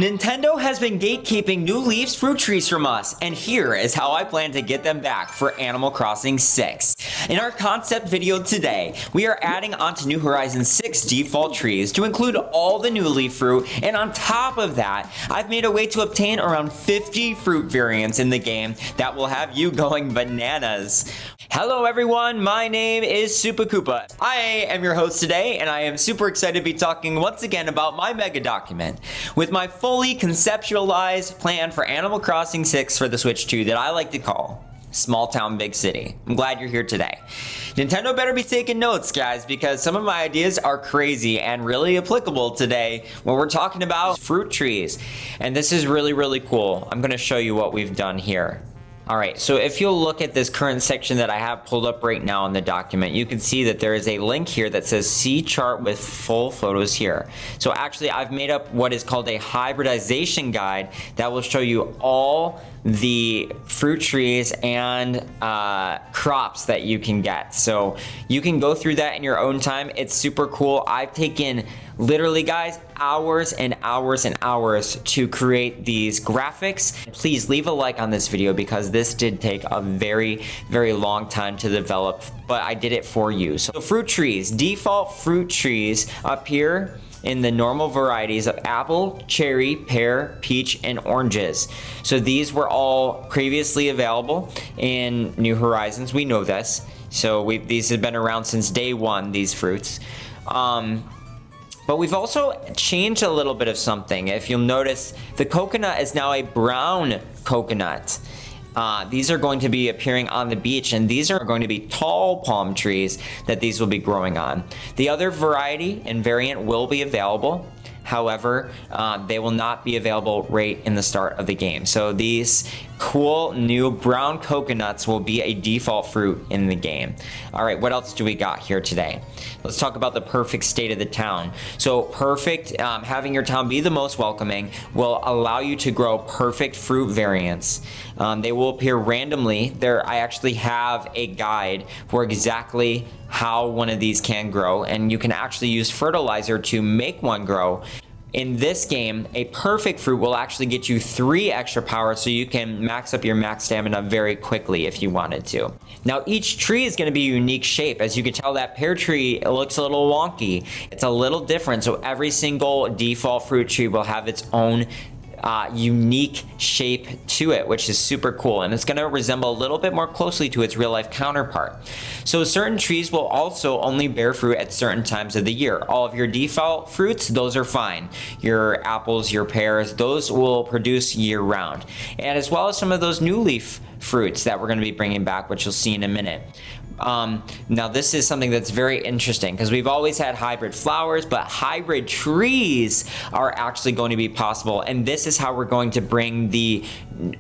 Nintendo has been gatekeeping new leaves fruit trees from us, and here is how I plan to get them back for Animal Crossing 6. In our concept video today, we are adding onto New Horizons 6 default trees to include all the new leaf fruit, and on top of that, I've made a way to obtain around 50 fruit variants in the game that will have you going bananas. Hello everyone, my name is SoopaKoopa. I am your host today, and I am super excited to be talking once again about my mega document with my fully conceptualized plan for Animal Crossing 6 for the Switch 2 that I like to call Small Town Big City. I'm glad you're here today. Nintendo better be taking notes, guys, because some of my ideas are crazy and really applicable today when we're talking about fruit trees. And this is really cool. I'm going to show you what we've done here. Alright, so if you'll look at this current section that I have pulled up right now in the document, you can see that there is a link here that says see chart with full photos here. So actually I've made up what is called a hybridization guide that will show you all the fruit trees and crops that you can get. So you can go through that in your own time. It's super cool. I've taken literally, guys, hours and hours and hours to create these graphics. Please leave a like on this video because this did take a very long time to develop, but I did it for you. So fruit trees, default fruit trees up here in the normal varieties of apple, cherry, pear, peach, and oranges. So these were all previously available in New Horizons. We know this. So these have been around since day one, these fruits. But we've also changed a little bit of something. If you'll notice, the coconut is now a brown coconut. These are going to be appearing on the beach, and these are going to be tall palm trees that these will be growing on. The other variety and variant will be available. However, they will not be available right in the start of the game. So these cool new brown coconuts will be a default fruit in the game. All right, what else do we got here today? Let's talk about the perfect state of the town. So perfect, having your town be the most welcoming will allow you to grow perfect fruit variants. They will appear randomly. I actually have a guide for exactly how one of these can grow, and you can actually use fertilizer to make one grow. In this game, a perfect fruit will actually get you 3 extra power, so you can max up your max stamina very quickly if you wanted to. Now each tree is going to be a unique shape. As you can tell, that pear tree, it looks a little wonky. It's a little different, so every single default fruit tree will have its own unique shape to it, which is super cool, and it's going to resemble a little bit more closely to its real life counterpart. So certain trees will also only bear fruit at certain times of the year. All of your default fruits, those are fine. Your apples, your pears, those will produce year round, and as well as some of those new leaf fruits that we're going to be bringing back, which you'll see in a minute. Now this is something that's very interesting because we've always had hybrid flowers, but hybrid trees are actually going to be possible, and this is how we're going to bring the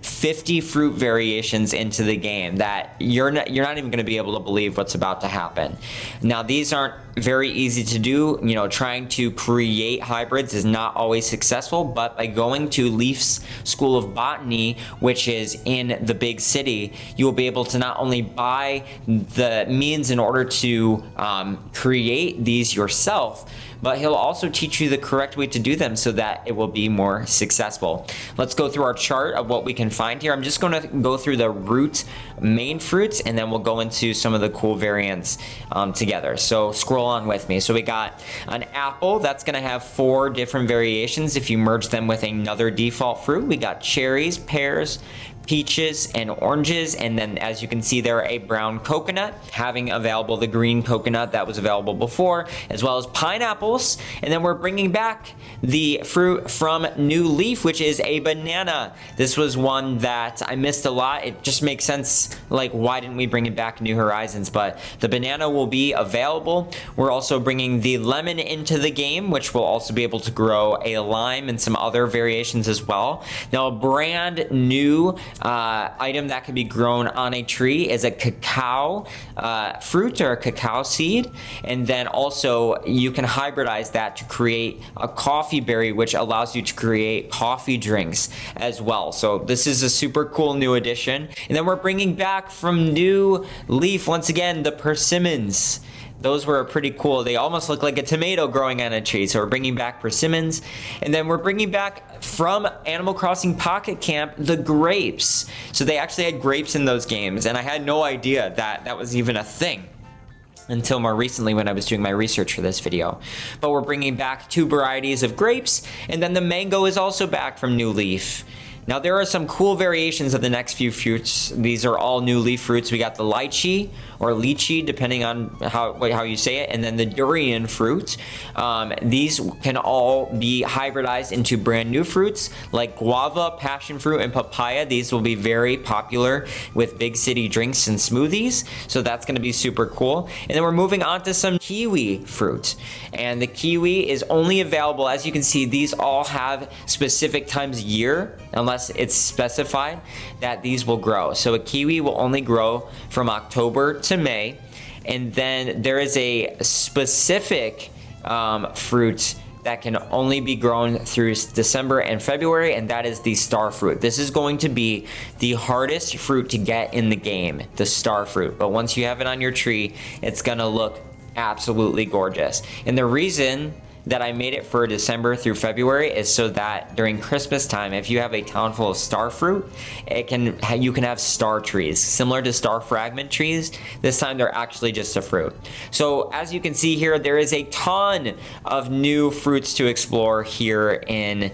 50 fruit variations into the game that you're not even going to be able to believe what's about to happen. Now these aren't very easy to do. You know, trying to create hybrids is not always successful, but by going to Leaf's School of Botany, which is in the big city, you will be able to not only buy the means in order to create these yourself, but he'll also teach you the correct way to do them so that it will be more successful. Let's go through our chart of what we can find here. I'm just going to go through the root main fruits, and then we'll go into some of the cool variants together. So scroll on with me. So we got an apple that's going to have 4 different variations if you merge them with another default fruit. We got cherries, pears, peaches, and oranges, and then as you can see there, a brown coconut, having available the green coconut that was available before, as well as pineapples. And then we're bringing back the fruit from New Leaf, which is a banana. This was one that I missed a lot. It just makes sense, like, why didn't we bring it back in New Horizons? But the banana will be available. We're also bringing the lemon into the game, which will also be able to grow a lime and some other variations as well. Now a brand new item that can be grown on a tree is a cacao fruit or a cacao seed, and then also you can hybridize that to create a coffee berry, which allows you to create coffee drinks as well. So this is a super cool new addition. And then we're bringing back from New Leaf once again the persimmons. those were pretty cool. They almost look like a tomato growing on a tree. So we're bringing back persimmons, and then we're bringing back from Animal Crossing Pocket Camp the grapes. So they actually had grapes in those games, and I had no idea that that was even a thing until more recently when I was doing my research for this video. But we're bringing back 2 varieties of grapes, and then the mango is also back from New Leaf. Now there are some cool variations of the next few fruits. These are all new leaf fruits. We got the lychee or lychee, depending on how you say it, and then the durian fruit. These can all be hybridized into brand new fruits like guava, passion fruit, and papaya. These will be very popular with big city drinks and smoothies, so that's going to be super cool. And then we're moving on to some kiwi fruit, and the kiwi is only available, as you can see, these all have specific times a year, unless it's specified that these will grow. So a kiwi will only grow from October to May, and then there is a specific fruit that can only be grown through December and February, and that is the star fruit. This is going to be the hardest fruit to get in the game, the star fruit. But once you have it on your tree, it's gonna look absolutely gorgeous. And the reason that I made it for December through February is so that during Christmas time, if you have a town full of star fruit, you can have star trees, similar to star fragment trees. This time they're actually just a fruit. So as you can see here, there is a ton of new fruits to explore here in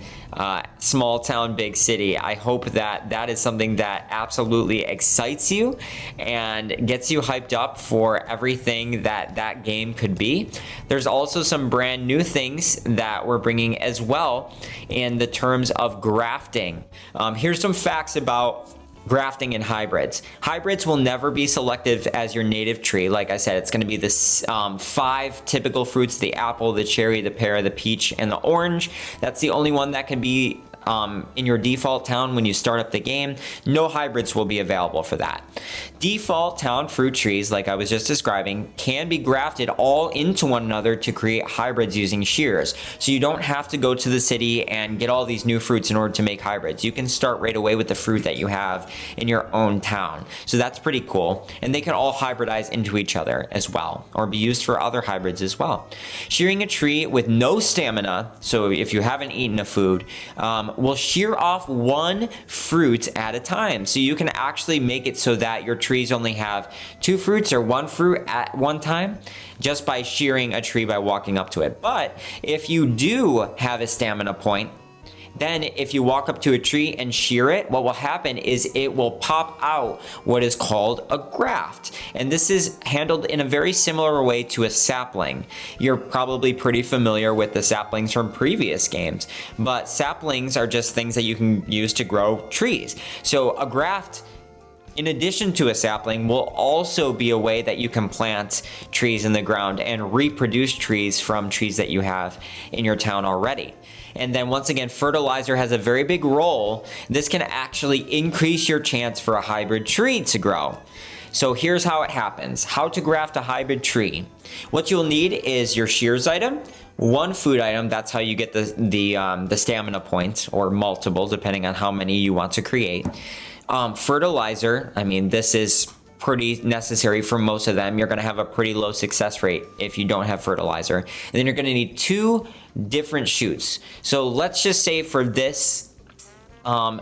small town, big city. I hope that that is something that absolutely excites you and gets you hyped up for everything that that game could be. There's also some brand new things that we're bringing as well in the terms of grafting. Here's some facts about grafting and hybrids. Hybrids will never be selected as your native tree. Like I said, it's going to be the 5 typical fruits: the apple, the cherry, the pear, the peach, and the orange. That's the only one that can be in your default town when you start up the game. No hybrids will be available for that. Default town fruit trees, like I was just describing, can be grafted all into one another to create hybrids using shears. So you don't have to go to the city and get all these new fruits in order to make hybrids. You can start right away with the fruit that you have in your own town. So that's pretty cool. And they can all hybridize into each other as well, or be used for other hybrids as well. Shearing a tree with no stamina, so if you haven't eaten a food, will shear off 1 fruit at a time. So you can actually make it so that your trees only have 2 fruits or 1 fruit at one time, just by shearing a tree by walking up to it. But if you do have a stamina point, then if you walk up to a tree and shear it, what will happen is it will pop out what is called a graft. And this is handled in a very similar way to a sapling. You're probably pretty familiar with the saplings from previous games, but saplings are just things that you can use to grow trees. So a graft, in addition to a sapling, will also be a way that you can plant trees in the ground and reproduce trees from trees that you have in your town already. And then once again, fertilizer has a very big role. This can actually increase your chance for a hybrid tree to grow. So here's how it happens. How to graft a hybrid tree. What you'll need is your shears item, 1 food item. That's how you get the stamina points, or multiple, depending on how many you want to create. Fertilizer, I mean, this is pretty necessary for most of them. You're going to have a pretty low success rate if you don't have fertilizer. And then you're going to need 2 different shoots. So let's just say for this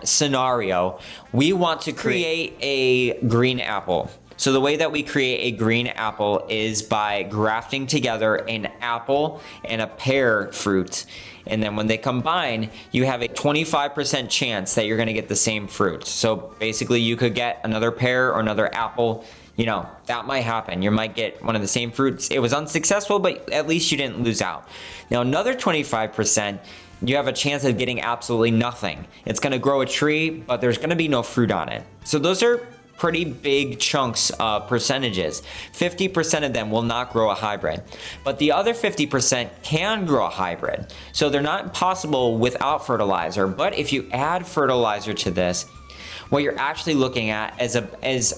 scenario, we want to create a green apple. So the way that we create a green apple is by grafting together an apple and a pear fruit. And then when they combine, you have a 25% chance that you're going to get the same fruit. So basically you could get another pear or another apple. You know, that might happen. You might get one of the same fruits. It was unsuccessful, but at least you didn't lose out. Now another 25%, you have a chance of getting absolutely nothing. It's going to grow a tree, but there's going to be no fruit on it. So those are pretty big chunks of percentages. 50% of them will not grow a hybrid, but the other 50% can grow a hybrid. So they're not possible without fertilizer, but if you add fertilizer to this, what you're actually looking at is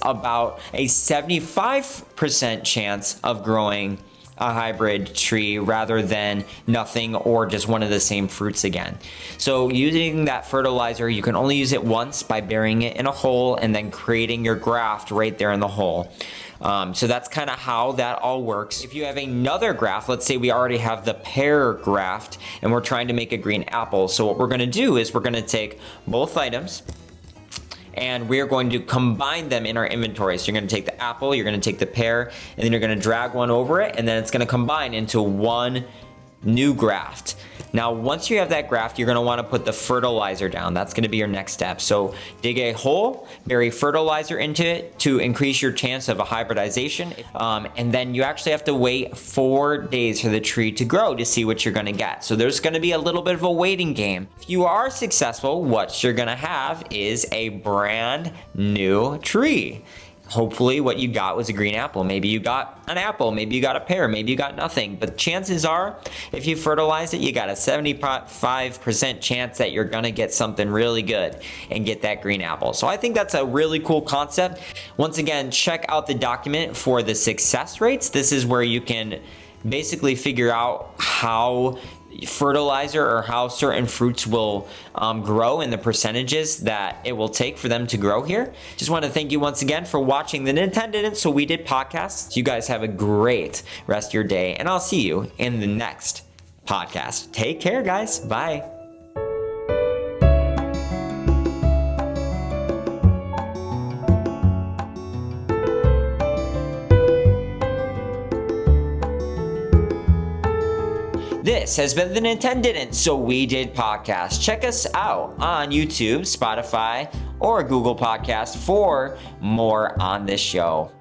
about a 75% chance of growing a hybrid tree rather than nothing or just one of the same fruits again. So using that fertilizer, you can only use it once by burying it in a hole and then creating your graft right there in the hole. So that's kind of how that all works. If you have another graft, let's say we already have the pear graft and we're trying to make a green apple. So what we're going to do is we're going to take both items and we're going to combine them in our inventory. So you're going to take the apple, you're going to take the pear, and then you're going to drag one over it, and then it's going to combine into one new graft. Now, once you have that graft, you're going to want to put the fertilizer down. That's going to be your next step. So dig a hole, bury fertilizer into it to increase your chance of a hybridization. And then you actually have to wait 4 days for the tree to grow to see what you're going to get. So there's going to be a little bit of a waiting game. If you are successful, what you're going to have is a brand new tree. Hopefully what you got was a green apple. Maybe you got an apple, maybe you got a pear, maybe you got nothing. But chances are, if you fertilize it, you got a 75% chance that you're gonna get something really good and get that green apple. So I think that's a really cool concept. Once again, check out the document for the success rates. This is where you can basically figure out how fertilizer or how certain fruits will grow and the percentages that it will take for them to grow here. Just want to thank you once again for watching the Nintendo So We Did podcast. You guys have a great rest of your day, and I'll see you in the next podcast. Take care, guys. Bye. This has been the Nintendo So We Did podcast. Check us out on YouTube, Spotify, or Google Podcast for more on this show.